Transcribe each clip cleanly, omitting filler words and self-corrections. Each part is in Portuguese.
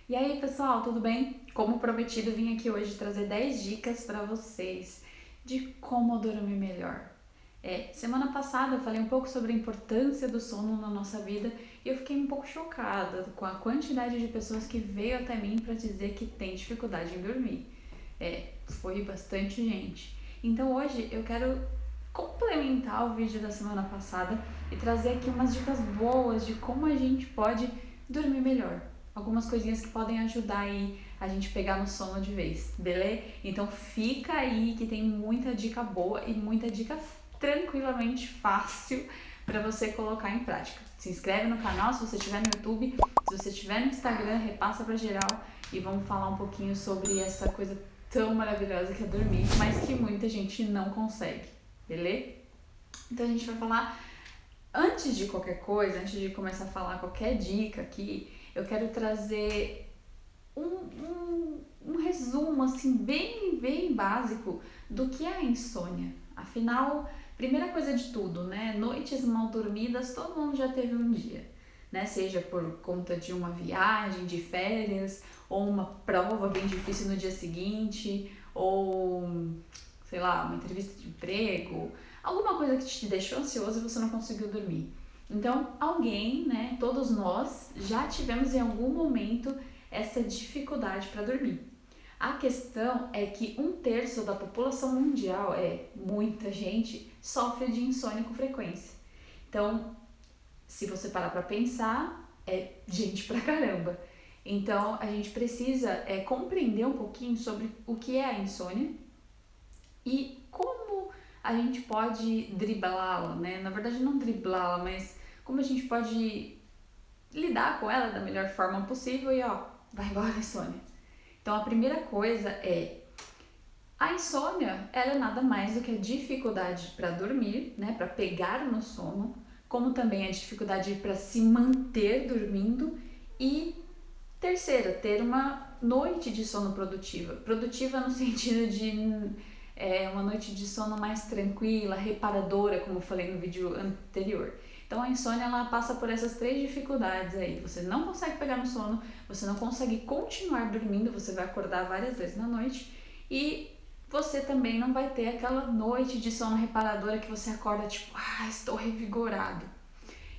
E aí, pessoal, tudo bem? Como prometido, vim aqui hoje trazer 10 dicas para vocês de como dormir melhor. Semana passada eu falei um pouco sobre a importância do sono na nossa vida e eu fiquei um pouco chocada com a quantidade de pessoas que veio até mim para dizer que tem dificuldade em dormir. Foi bastante gente. Então hoje eu quero complementar o vídeo da semana passada e trazer aqui umas dicas boas de como a gente pode dormir melhor. Algumas coisinhas que podem ajudar aí a gente pegar no sono de vez, beleza? Então fica aí que tem muita dica boa e muita dica tranquilamente fácil para você colocar em prática. Se inscreve no canal se você estiver no YouTube, se você estiver no Instagram, repassa para geral e vamos falar um pouquinho sobre essa coisa tão maravilhosa que é dormir, mas que muita gente não consegue, beleza? Então a gente vai falar, antes de qualquer coisa, antes de começar a falar qualquer dica aqui, eu quero trazer um resumo assim bem básico do que é a insônia. Afinal, primeira coisa de tudo, né? Noites mal dormidas, todo mundo já teve um dia, né? Seja por conta de uma viagem, de férias, ou uma prova bem difícil no dia seguinte, ou sei lá, uma entrevista de emprego, alguma coisa que te deixou ansioso e você não conseguiu dormir. Então, alguém, né, todos nós já tivemos em algum momento essa dificuldade para dormir. A questão é que 1/3 da população mundial, muita gente, sofre de insônia com frequência. Então, se você parar para pensar, é gente pra caramba. Então, a gente precisa compreender um pouquinho sobre o que é a insônia e como a gente pode driblá-la, né? Na verdade, não driblá-la, mas como a gente pode lidar com ela da melhor forma possível e vai embora a insônia. Então, a primeira coisa a insônia, ela é nada mais do que a dificuldade para dormir, né? Para pegar no sono, como também a dificuldade para se manter dormindo e terceira, ter uma noite de sono produtiva. Produtiva no sentido de uma noite de sono mais tranquila, reparadora, como eu falei no vídeo anterior. Então a insônia ela passa por essas 3 dificuldades aí. Você não consegue pegar no sono, você não consegue continuar dormindo, você vai acordar várias vezes na noite e você também não vai ter aquela noite de sono reparadora que você acorda tipo, estou revigorado.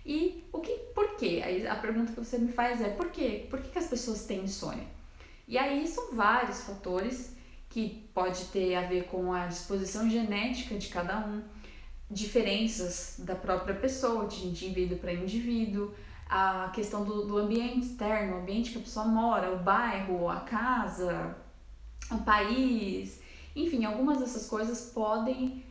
E por quê? Aí a pergunta que você me faz é por quê? Por que as pessoas têm insônia? E aí são vários fatores que pode ter a ver com a disposição genética de cada um, diferenças da própria pessoa, de indivíduo para indivíduo, a questão do ambiente externo, o ambiente que a pessoa mora, o bairro, a casa, o país, enfim, algumas dessas coisas podem,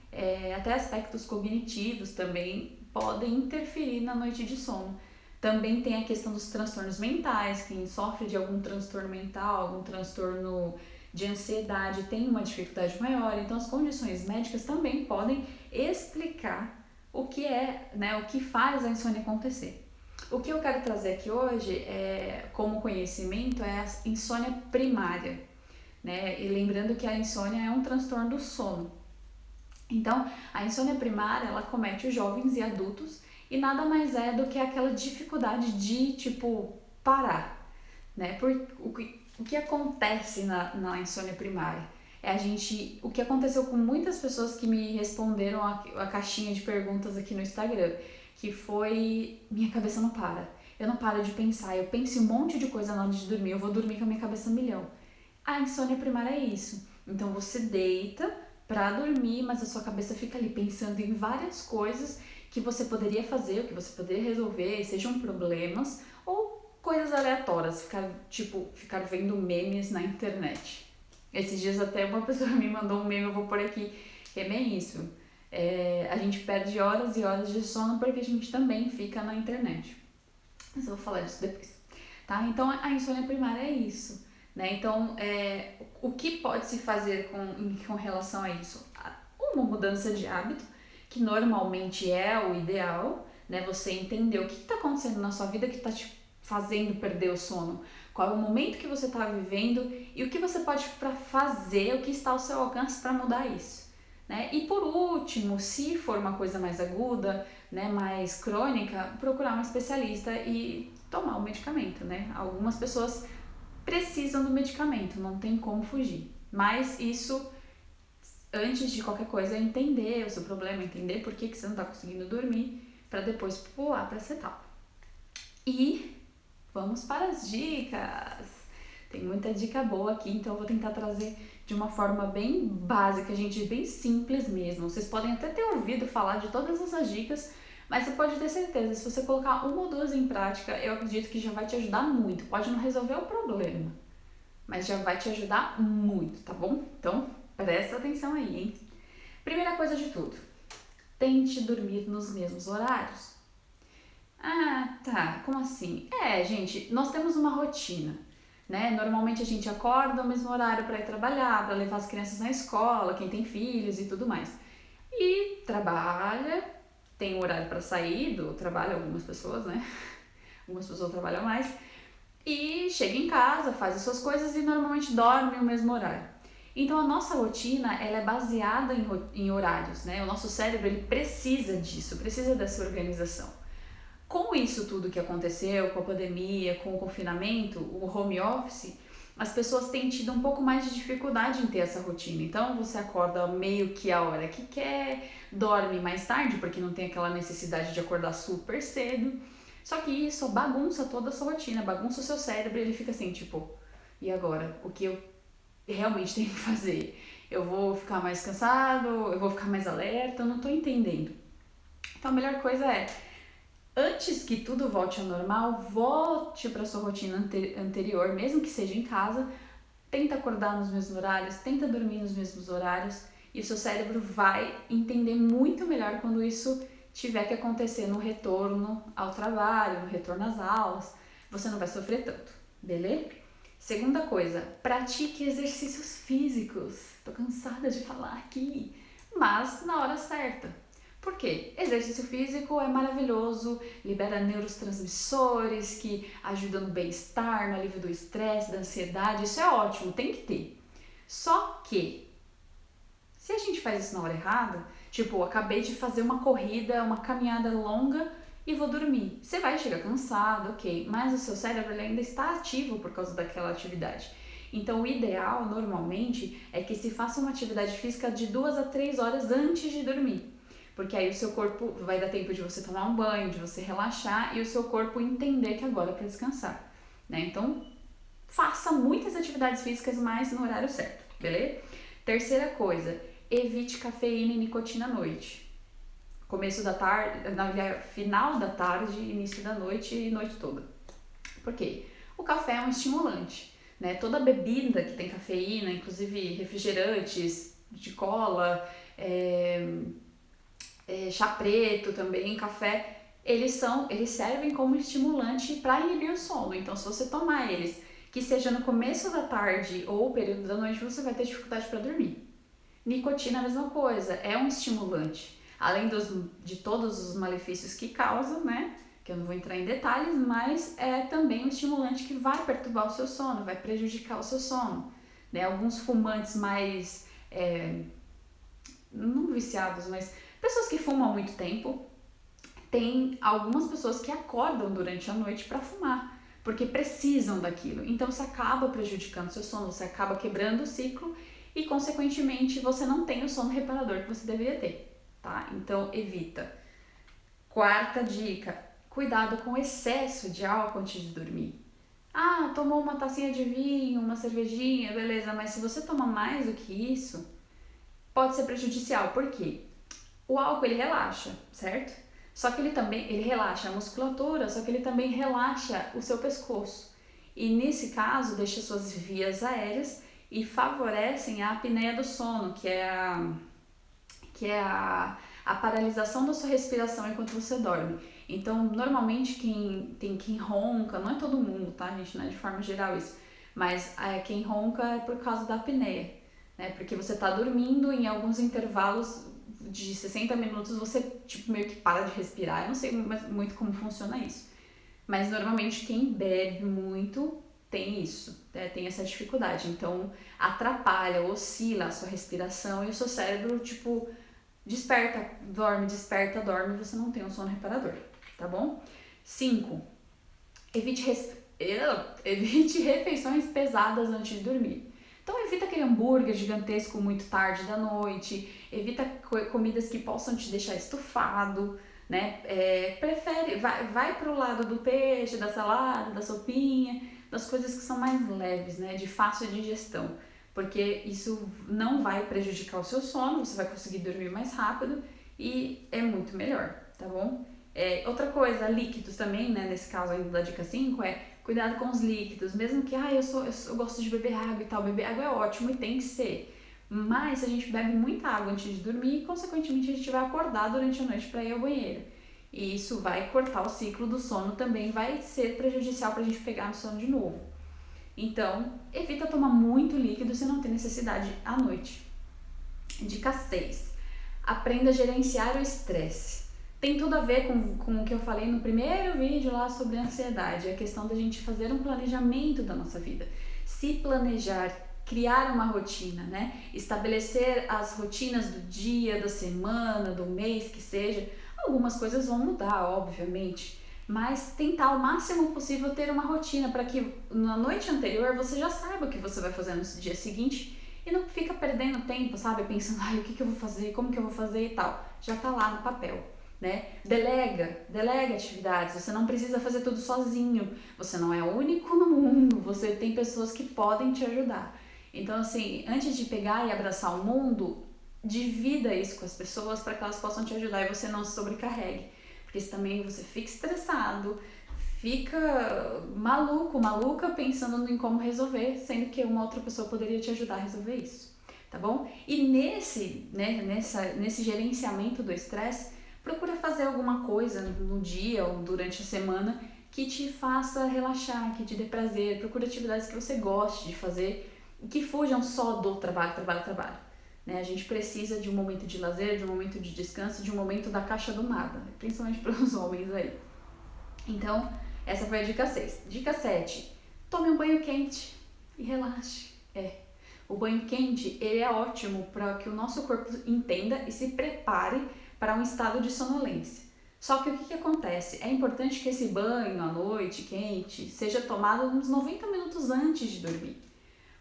até aspectos cognitivos também, podem interferir na noite de sono. Também tem a questão dos transtornos mentais, quem sofre de algum transtorno mental, algum transtorno de ansiedade tem uma dificuldade maior, então as condições médicas também podem explicar o que né, o que faz a insônia acontecer. O que eu quero trazer aqui hoje, como conhecimento, é a insônia primária, né? E lembrando que a insônia é um transtorno do sono. Então, a insônia primária, ela comete os jovens e adultos e nada mais é do que aquela dificuldade de, parar, né? O que acontece na insônia primária? O que aconteceu com muitas pessoas que me responderam a caixinha de perguntas aqui no Instagram, que foi, minha cabeça não para. Eu não paro de pensar, eu penso em um monte de coisa na hora de dormir, eu vou dormir com a minha cabeça a milhão. A insônia primária é isso. Então você deita pra dormir, mas a sua cabeça fica ali pensando em várias coisas que você poderia fazer, o que você poderia resolver, sejam problemas ou coisas aleatórias, ficar vendo memes na internet. Esses dias até uma pessoa me mandou um meme, eu vou por aqui, que é bem isso. A gente perde horas e horas de sono porque a gente também fica na internet. Mas eu vou falar disso depois. Tá? Então a insônia primária é isso. Né? Então, o que pode se fazer com relação a isso? Uma mudança de hábito, que normalmente é o ideal, né? Você entender o que está acontecendo na sua vida que está te fazendo perder o sono, qual é o momento que você está vivendo e o que você pode fazer, o que está ao seu alcance para mudar isso. Né? E por último, se for uma coisa mais aguda, né, mais crônica, procurar um especialista e tomar o medicamento. Né? Algumas pessoas precisam do medicamento, não tem como fugir. Mas isso, antes de qualquer coisa, é entender o seu problema, entender por que você não está conseguindo dormir, para depois pular para essa etapa. E vamos para as dicas! Tem muita dica boa aqui, então eu vou tentar trazer de uma forma bem básica, gente, bem simples mesmo. Vocês podem até ter ouvido falar de todas essas dicas, mas você pode ter certeza, se você colocar uma ou duas em prática, eu acredito que já vai te ajudar muito. Pode não resolver o problema, mas já vai te ajudar muito, tá bom? Então, presta atenção aí, hein? Primeira coisa de tudo, tente dormir nos mesmos horários. Ah, tá, como assim? Gente, nós temos uma rotina, né? Normalmente a gente acorda no mesmo horário para ir trabalhar, para levar as crianças na escola, quem tem filhos e tudo mais. E trabalha, tem um horário para sair do trabalho, algumas pessoas, né? Algumas pessoas trabalham mais. E chega em casa, faz as suas coisas e normalmente dorme no mesmo horário. Então a nossa rotina, ela é baseada em horários, né? O nosso cérebro, ele precisa disso, precisa dessa organização. Com isso tudo que aconteceu, com a pandemia, com o confinamento, o home office, as pessoas têm tido um pouco mais de dificuldade em ter essa rotina. Então você acorda meio que a hora que quer, dorme mais tarde porque não tem aquela necessidade de acordar super cedo. Só que isso bagunça toda a sua rotina, bagunça o seu cérebro e ele fica assim, tipo, e agora? O que eu realmente tenho que fazer? Eu vou ficar mais cansado? Eu vou ficar mais alerta? Eu não tô entendendo. Então a melhor coisa é, antes que tudo volte ao normal, volte para sua rotina anterior, mesmo que seja em casa, tenta acordar nos mesmos horários, tenta dormir nos mesmos horários e o seu cérebro vai entender muito melhor quando isso tiver que acontecer no retorno ao trabalho, no retorno às aulas, você não vai sofrer tanto, beleza? Segunda coisa, pratique exercícios físicos. Tô cansada de falar aqui, mas na hora certa. Por quê? Exercício físico é maravilhoso, libera neurotransmissores que ajudam no bem-estar, no alívio do estresse, da ansiedade, isso é ótimo, tem que ter. Só que, se a gente faz isso na hora errada, tipo, acabei de fazer uma corrida, uma caminhada longa e vou dormir. Você vai chegar cansado, ok, mas o seu cérebro ele ainda está ativo por causa daquela atividade. Então, o ideal, normalmente, é que se faça uma atividade física de 2 a 3 horas antes de dormir. Porque aí o seu corpo vai dar tempo de você tomar um banho, de você relaxar e o seu corpo entender que agora é para descansar, né? Então, faça muitas atividades físicas, mas no horário certo, beleza? Terceira coisa, evite cafeína e nicotina à noite. Começo da tarde, final da tarde, início da noite e noite toda. Por quê? O café é um estimulante, né? Toda bebida que tem cafeína, inclusive refrigerantes de cola, chá preto também, café, eles servem como estimulante para inibir o sono. Então, se você tomar eles, que seja no começo da tarde ou período da noite, você vai ter dificuldade para dormir. Nicotina é a mesma coisa, é um estimulante. Além de todos os malefícios que causam, né? Que eu não vou entrar em detalhes, mas é também um estimulante que vai perturbar o seu sono, vai prejudicar o seu sono. Né? Alguns fumantes mais, não viciados, mas pessoas que fumam há muito tempo, tem algumas pessoas que acordam durante a noite para fumar, porque precisam daquilo. Então você acaba prejudicando seu sono, você acaba quebrando o ciclo e, consequentemente, você não tem o sono reparador que você deveria ter, tá? Então evita. Quarta dica, cuidado com o excesso de álcool antes de dormir. Ah, tomou uma tacinha de vinho, uma cervejinha, beleza, mas se você toma mais do que isso, pode ser prejudicial. Por quê? O álcool, ele relaxa, certo? Só que ele relaxa a musculatura, só que ele também relaxa o seu pescoço. E nesse caso, deixa suas vias aéreas e favorecem a apneia do sono, que é a paralisação da sua respiração enquanto você dorme. Então, normalmente quem ronca, não é todo mundo, tá, gente? Não é de forma geral isso, mas quem ronca é por causa da apneia, né? Porque você tá dormindo em alguns intervalos de 60 minutos, você tipo meio que para de respirar. Eu não sei muito como funciona isso, mas normalmente quem bebe muito tem isso, né? Tem essa dificuldade. Então, atrapalha, oscila a sua respiração e o seu cérebro, tipo, desperta, dorme, e você não tem um sono reparador, tá bom? 5. Evite Evite refeições pesadas antes de dormir. Então evita aquele hambúrguer gigantesco muito tarde da noite, evita comidas que possam te deixar estufado, né? Prefere, vai pro lado do peixe, da salada, da sopinha, das coisas que são mais leves, né? De fácil digestão, porque isso não vai prejudicar o seu sono, você vai conseguir dormir mais rápido e é muito melhor, tá bom? Outra coisa, líquidos também, né? Nesse caso ainda da dica 5 cuidado com os líquidos, mesmo que eu gosto de beber água e tal, beber água é ótimo e tem que ser. Mas se a gente bebe muita água antes de dormir, consequentemente a gente vai acordar durante a noite para ir ao banheiro. E isso vai cortar o ciclo do sono também, vai ser prejudicial para a gente pegar no sono de novo. Então, evita tomar muito líquido se não tem necessidade à noite. Dica 6. Aprenda a gerenciar o estresse. Tem tudo a ver com o que eu falei no primeiro vídeo lá sobre ansiedade, a questão da gente fazer um planejamento da nossa vida. Se planejar, criar uma rotina, né? Estabelecer as rotinas do dia, da semana, do mês, que seja. Algumas coisas vão mudar, obviamente, mas tentar o máximo possível ter uma rotina para que na noite anterior você já saiba o que você vai fazer no dia seguinte e não fica perdendo tempo, sabe? Pensando, o que eu vou fazer, como que eu vou fazer e tal. Já tá lá no papel. Né? Delega atividades, você não precisa fazer tudo sozinho, você não é o único no mundo, você tem pessoas que podem te ajudar. Então, assim, antes de pegar e abraçar o mundo, divida isso com as pessoas para que elas possam te ajudar e você não se sobrecarregue, porque se também você fica estressado, fica maluca pensando em como resolver, sendo que uma outra pessoa poderia te ajudar a resolver isso, tá bom? E nesse gerenciamento do estresse, procura fazer alguma coisa no dia ou durante a semana que te faça relaxar, que te dê prazer. Procura atividades que você goste de fazer e que fujam só do trabalho. Né? A gente precisa de um momento de lazer, de um momento de descanso, de um momento da caixa do nada, principalmente para os homens aí. Então, essa foi a dica 6. Dica 7. Tome um banho quente e relaxe. O banho quente ele é ótimo para que o nosso corpo entenda e se prepare para um estado de sonolência. Só que o que acontece? É importante que esse banho à noite quente seja tomado uns 90 minutos antes de dormir.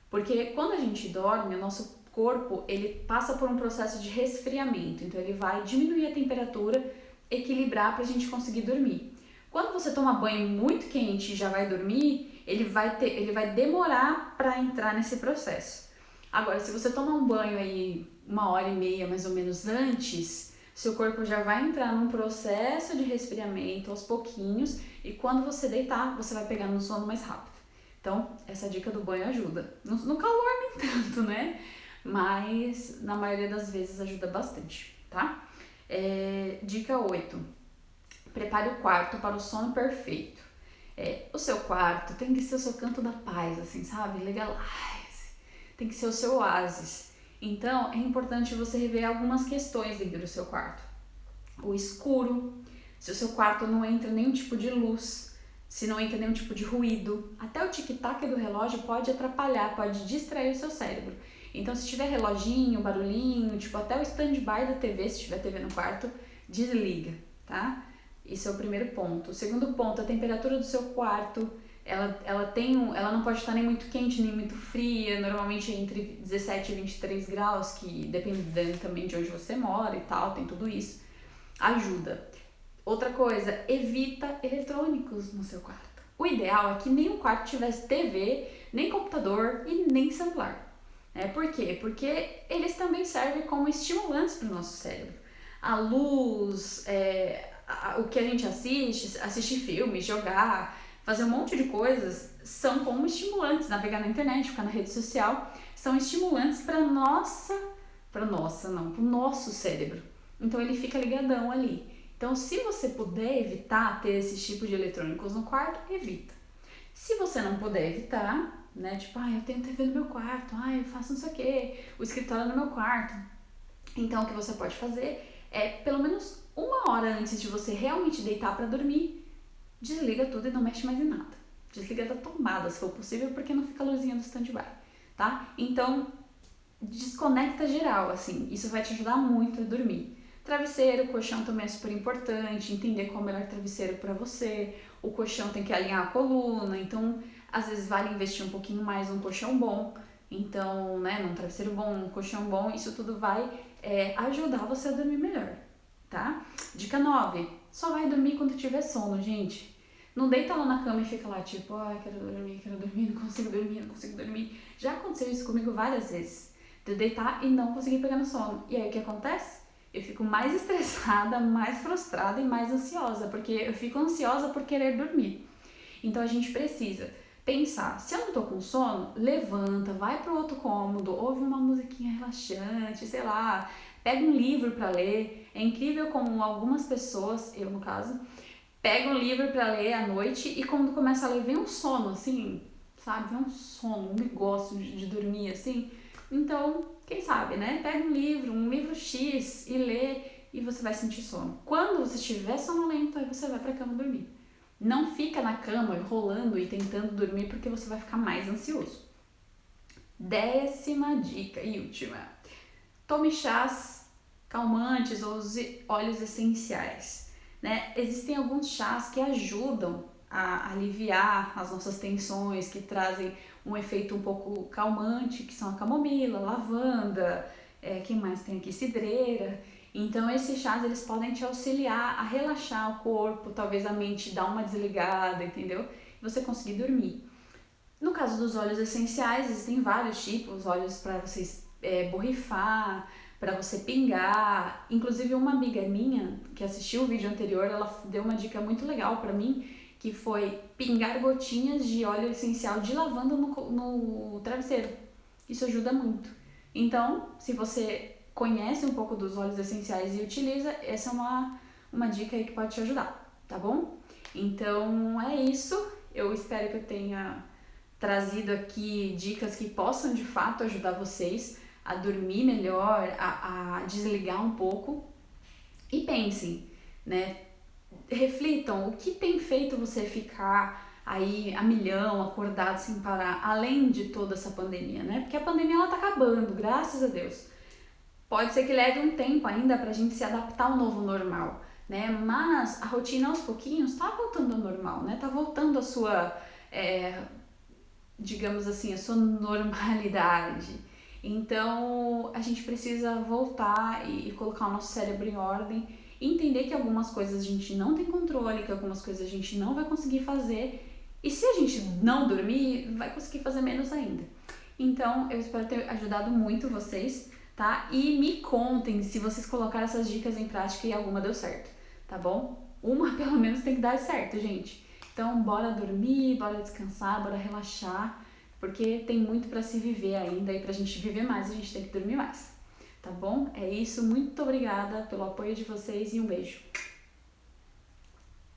Porque quando a gente dorme, o nosso corpo ele passa por um processo de resfriamento. Então ele vai diminuir a temperatura, equilibrar para a gente conseguir dormir. Quando você toma banho muito quente e já vai dormir, ele vai demorar para entrar nesse processo. Agora, se você tomar um banho aí 1h30 mais ou menos antes, seu corpo já vai entrar num processo de resfriamento aos pouquinhos e quando você deitar, você vai pegar no sono mais rápido. Então, essa dica do banho ajuda. No calor nem tanto, né? Mas na maioria das vezes ajuda bastante, tá? Dica 8. Prepare o quarto para o sono perfeito. O seu quarto tem que ser o seu canto da paz, assim, sabe? Legalize. Tem que ser o seu oásis. Então, é importante você rever algumas questões dentro do seu quarto. O escuro, se o seu quarto não entra nenhum tipo de luz, se não entra nenhum tipo de ruído, até o tic-tac do relógio pode atrapalhar, pode distrair o seu cérebro. Então, se tiver reloginho, barulhinho, tipo até o stand-by da TV, se tiver TV no quarto, desliga, tá? Esse é o primeiro ponto. O segundo ponto, a temperatura do seu quarto. Ela não pode estar nem muito quente, nem muito fria, normalmente entre 17 e 23 graus, que dependendo também de onde você mora e tal, tem tudo isso. Ajuda. Outra coisa, evita eletrônicos no seu quarto. O ideal é que nenhum quarto tivesse TV, nem computador e nem celular. Por quê? Porque eles também servem como estimulantes para o nosso cérebro. A luz, o que a gente assistir filmes, jogar, fazer um monte de coisas, são como estimulantes. Navegar na internet, ficar na rede social, são estimulantes para o nosso cérebro. Então ele fica ligadão ali. Então se você puder evitar ter esses tipos de eletrônicos no quarto, evita. Se você não puder evitar, né, tipo, eu tenho TV no meu quarto, eu faço não sei o que, o escritório no meu quarto. Então o que você pode fazer é, pelo menos 1 hora antes de você realmente deitar para dormir, desliga tudo e não mexe mais em nada. Desliga da tomada, se for possível, porque não fica a luzinha do stand-by, tá? Então, desconecta geral, assim, isso vai te ajudar muito a dormir. Travesseiro, colchão também é super importante, entender qual é o melhor travesseiro para você. o colchão tem que alinhar a coluna, então às vezes vale investir um pouquinho mais num colchão bom, então, né, num travesseiro bom, num colchão bom, isso tudo vai ajudar você a dormir melhor, tá? Dica 9, só vai dormir quando tiver sono, gente. Não deita lá na cama e fica lá tipo, ai, quero dormir, não consigo dormir, não consigo dormir. Já aconteceu isso comigo várias vezes, de eu deitar e não conseguir pegar no sono. E aí o que acontece? Eu fico mais estressada, mais frustrada e mais ansiosa, porque eu fico ansiosa por querer dormir. Então a gente precisa pensar, se eu não tô com sono, levanta, vai pro outro cômodo, ouve uma musiquinha relaxante, sei lá, pega um livro para ler. É incrível como algumas pessoas, eu no caso, pego um livro para ler à noite e quando começa a ler vem um sono, assim, sabe? Vem um sono, um negócio de dormir, assim. Então, quem sabe, né? Pega um livro X e lê e você vai sentir sono. Quando você estiver sonolento, aí você vai pra cama dormir. Não fica na cama rolando e tentando dormir porque você vai ficar mais ansioso. 10ª dica e última. Tome chás calmantes ou óleos essenciais. Né? Existem alguns chás que ajudam a aliviar as nossas tensões, que trazem um efeito um pouco calmante, que são a camomila, lavanda, quem mais tem aqui? Cidreira. Então esses chás eles podem te auxiliar a relaxar o corpo, talvez a mente dar uma desligada, entendeu? E você conseguir dormir. No caso dos óleos essenciais, existem vários tipos, óleos para vocês borrifar, para você pingar. Inclusive uma amiga minha que assistiu o vídeo anterior, ela deu uma dica muito legal para mim, que foi pingar gotinhas de óleo essencial de lavanda no travesseiro. Isso ajuda muito. Então, se você conhece um pouco dos óleos essenciais e utiliza, essa é uma dica aí que pode te ajudar, tá bom? Então é isso. Eu espero que eu tenha trazido aqui dicas que possam de fato ajudar vocês a dormir melhor, a desligar um pouco. E pensem, né? Reflitam o que tem feito você ficar aí a milhão, acordado sem parar, além de toda essa pandemia, né? Porque a pandemia ela tá acabando, graças a Deus. Pode ser que leve um tempo ainda pra gente se adaptar ao novo normal, né? Mas a rotina aos pouquinhos tá voltando ao normal, né? Tá voltando à sua, digamos assim, a sua normalidade. Então a gente precisa voltar e colocar o nosso cérebro em ordem, entender que algumas coisas a gente não tem controle, que algumas coisas a gente não vai conseguir fazer, e se a gente não dormir, vai conseguir fazer menos ainda. Então eu espero ter ajudado muito vocês, tá? E me contem se vocês colocaram essas dicas em prática e alguma deu certo, tá bom? Uma pelo menos tem que dar certo, gente. Então, bora dormir, bora descansar, bora relaxar, porque tem muito para se viver ainda e pra gente viver mais, a gente tem que dormir mais, tá bom? É isso, muito obrigada pelo apoio de vocês e um beijo.